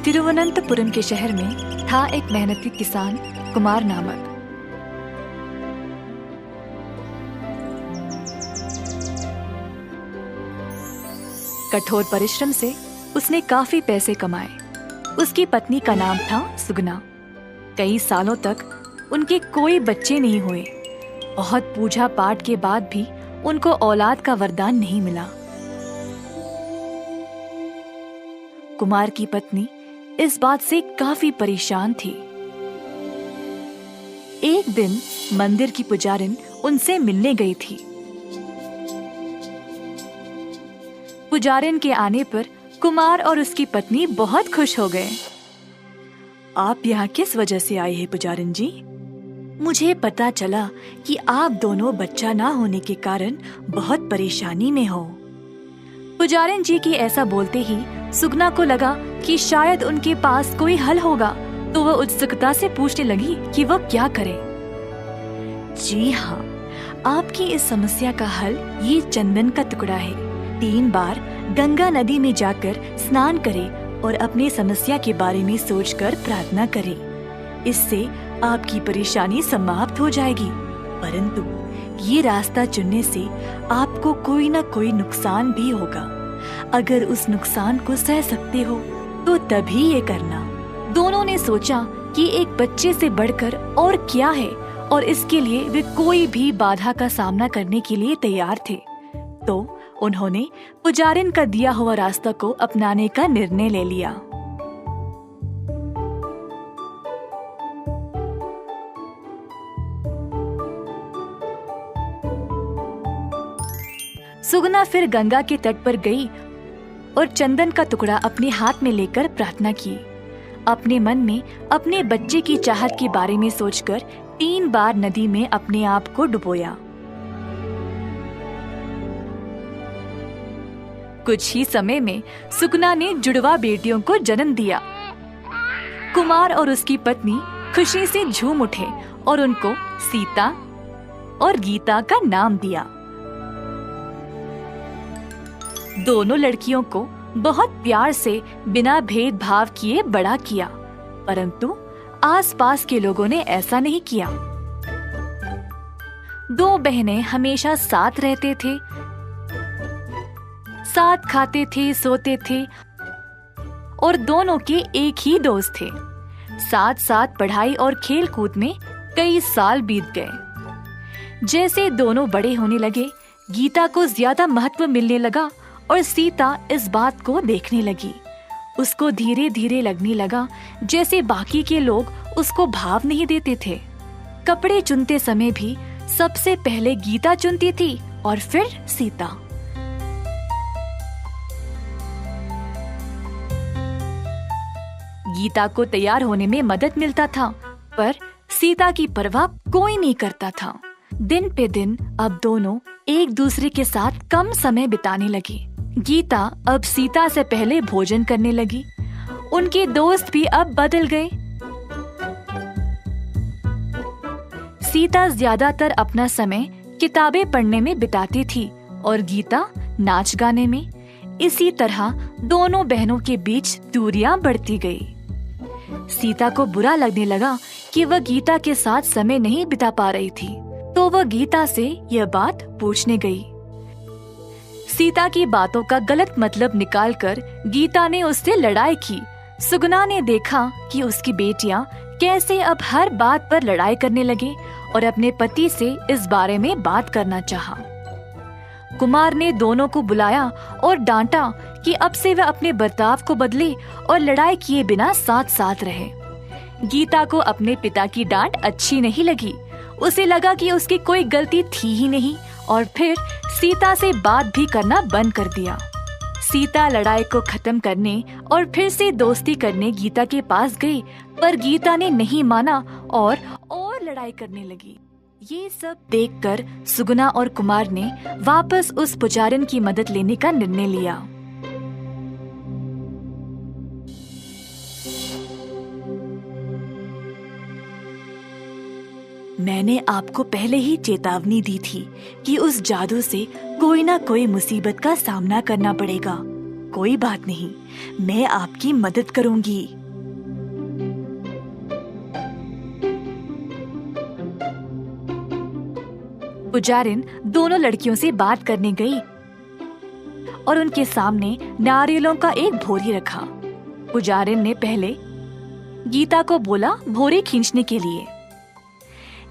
तिरुवनंतपुरम के शहर में था एक मेहनती किसान कुमार नामक। कठोर परिश्रम से उसने काफी पैसे कमाए। उसकी पत्नी का नाम था सुगना। कई सालों तक उनके कोई बच्चे नहीं हुए। बहुत पूजा पाठ के बाद भी उनको औलाद का वरदान नहीं मिला। कुमार की पत्नी इस बात से काफी परेशान थी। एक दिन मंदिर की पुजारिन उनसे मिलने गई थी। पुजारिन के आने पर कुमार और उसकी पत्नी बहुत खुश हो गए। आप यहाँ किस वजह से आए हैं पुजारिन जी? मुझे पता चला कि आप दोनों बच्चा ना होने के कारण बहुत परेशानी में हो। पुजारिन जी की ऐसा बोलते ही सुगना को लगा कि शायद उनके पास कोई हल होगा, तो वह उत्सुकता से पूछने लगी कि वह क्या करे। जी हाँ, आपकी इस समस्या का हल ये चंदन का टुकड़ा है। 3 बार गंगा नदी में जाकर स्नान करें और अपनी समस्या के बारे में सोचकर प्रार्थना करें। इससे आपकी परेशानी समाप्त हो जाएगी। परंतु ये रास्ता चुनने से आपको कोई न कोई नुकसान भी होगा। अगर उस नुकसान को सह सकते हो तो तभी ये करना। दोनों ने सोचा कि एक बच्चे से बढ़कर और क्या है, और इसके लिए वे कोई भी बाधा का सामना करने के लिए तैयार थे। तो उन्होंने पुजारिन का दिया हुआ रास्ता को अपनाने का निर्णय ले लिया। सुगना फिर गंगा के तट पर गई और चंदन का टुकड़ा अपने हाथ में लेकर प्रार्थना की। अपने मन में अपने बच्चे की चाहत के बारे में सोचकर 3 बार नदी में अपने आप को डुबोया। कुछ ही समय में सुगना ने जुड़वा बेटियों को जन्म दिया। कुमार और उसकी पत्नी खुशी से झूम उठे और उनको सीता और गीता का नाम दिया। दोनों लड़कियों को बहुत प्यार से बिना भेदभाव किए बड़ा किया, परंतु आसपास के लोगों ने ऐसा नहीं किया। 2 बहनें हमेशा साथ रहते थे, साथ खाते थे, सोते थे और दोनों के एक ही दोस्त थे। साथ साथ पढ़ाई और खेल कूद में कई साल बीत गए। जैसे दोनों बड़े होने लगे, गीता को ज्यादा महत्व मिलने लगा और सीता इस बात को देखने लगी। उसको धीरे धीरे लगने लगा जैसे बाकी के लोग उसको भाव नहीं देते थे। कपड़े चुनते समय भी सबसे पहले गीता चुनती थी और फिर सीता। गीता को तैयार होने में मदद मिलता था, पर सीता की परवाह कोई नहीं करता था। दिन पे दिन अब दोनों एक दूसरे के साथ कम समय बिताने लगी। गीता अब सीता से पहले भोजन करने लगी। उनके दोस्त भी अब बदल गए। सीता ज्यादातर अपना समय किताबें पढ़ने में बिताती थी और गीता नाच गाने में। इसी तरह दोनों बहनों के बीच दूरियां बढ़ती गई। सीता को बुरा लगने लगा कि वह गीता के साथ समय नहीं बिता पा रही थी, तो वह गीता से यह बात पूछने गई। सीता की बातों का गलत मतलब निकालकर गीता ने उससे लड़ाई की। सुगना ने देखा कि उसकी बेटियां कैसे अब हर बात पर लड़ाई करने लगे और अपने पति से इस बारे में बात करना चाहा। कुमार ने दोनों को बुलाया और डांटा कि अब से वह अपने बर्ताव को बदले और लड़ाई किए बिना साथ साथ रहे। गीता को अपने पिता की डांट अच्छी नहीं लगी। उसे लगा कि उसकी कोई गलती थी ही नहीं और फिर सीता से बात भी करना बंद कर दिया। सीता लड़ाई को खत्म करने और फिर से दोस्ती करने गीता के पास गई, पर गीता ने नहीं माना और लड़ाई करने लगी। ये सब देखकर सुगना और कुमार ने वापस उस पुजारिन की मदद लेने का निर्णय लिया। मैंने आपको पहले ही चेतावनी दी थी कि उस जादू से कोई ना कोई मुसीबत का सामना करना पड़ेगा। कोई बात नहीं, मैं आपकी मदद करूंगी। पुजारिन दोनों लड़कियों से बात करने गई और उनके सामने नारियलों का एक भोरी रखा। पुजारिन ने पहले गीता को बोला भोरी खींचने के लिए।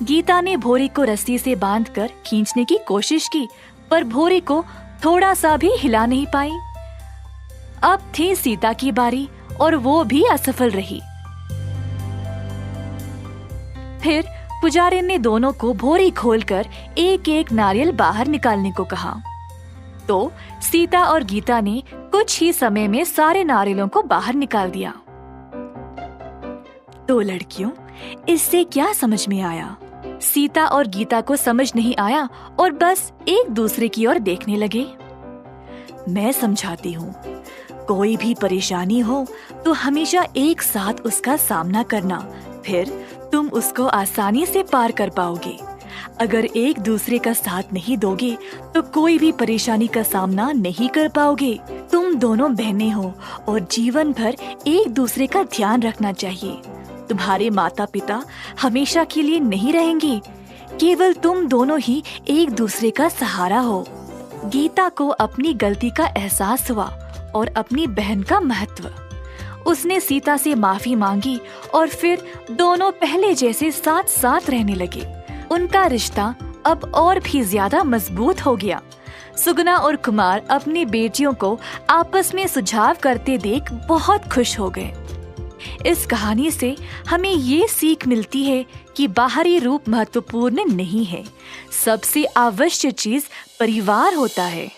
गीता ने भोरी को रस्सी से बांधकर खींचने की कोशिश की, पर भोरी को थोड़ा सा भी हिला नहीं पाई। अब थी सीता की बारी और वो भी असफल रही। फिर पुजारिन ने दोनों को भोरी खोलकर एक एक नारियल बाहर निकालने को कहा। तो सीता और गीता ने कुछ ही समय में सारे नारियलों को बाहर निकाल दिया। तो लड़कियों, इससे क्या समझ में आया? सीता और गीता को समझ नहीं आया और बस एक दूसरे की ओर देखने लगे। मैं समझाती हूँ, कोई भी परेशानी हो तो हमेशा एक साथ उसका सामना करना, फिर तुम उसको आसानी से पार कर पाओगे। अगर एक दूसरे का साथ नहीं दोगे तो कोई भी परेशानी का सामना नहीं कर पाओगे। तुम दोनों बहनें हो और जीवन भर एक दूसरे का ध्यान रखना चाहिए। तुम्हारे माता पिता हमेशा के लिए नहीं रहेंगे, केवल तुम दोनों ही एक दूसरे का सहारा हो। गीता को अपनी गलती का एहसास हुआ और अपनी बहन का महत्व। उसने सीता से माफी मांगी और फिर दोनों पहले जैसे साथ साथ रहने लगे। उनका रिश्ता अब और भी ज्यादा मजबूत हो गया। सुगना और कुमार अपनी बेटियों को आपस में सुझाव करते देख बहुत खुश हो गए। इस कहानी से हमें ये सीख मिलती है कि बाहरी रूप महत्वपूर्ण नहीं है, सबसे आवश्यक चीज परिवार होता है।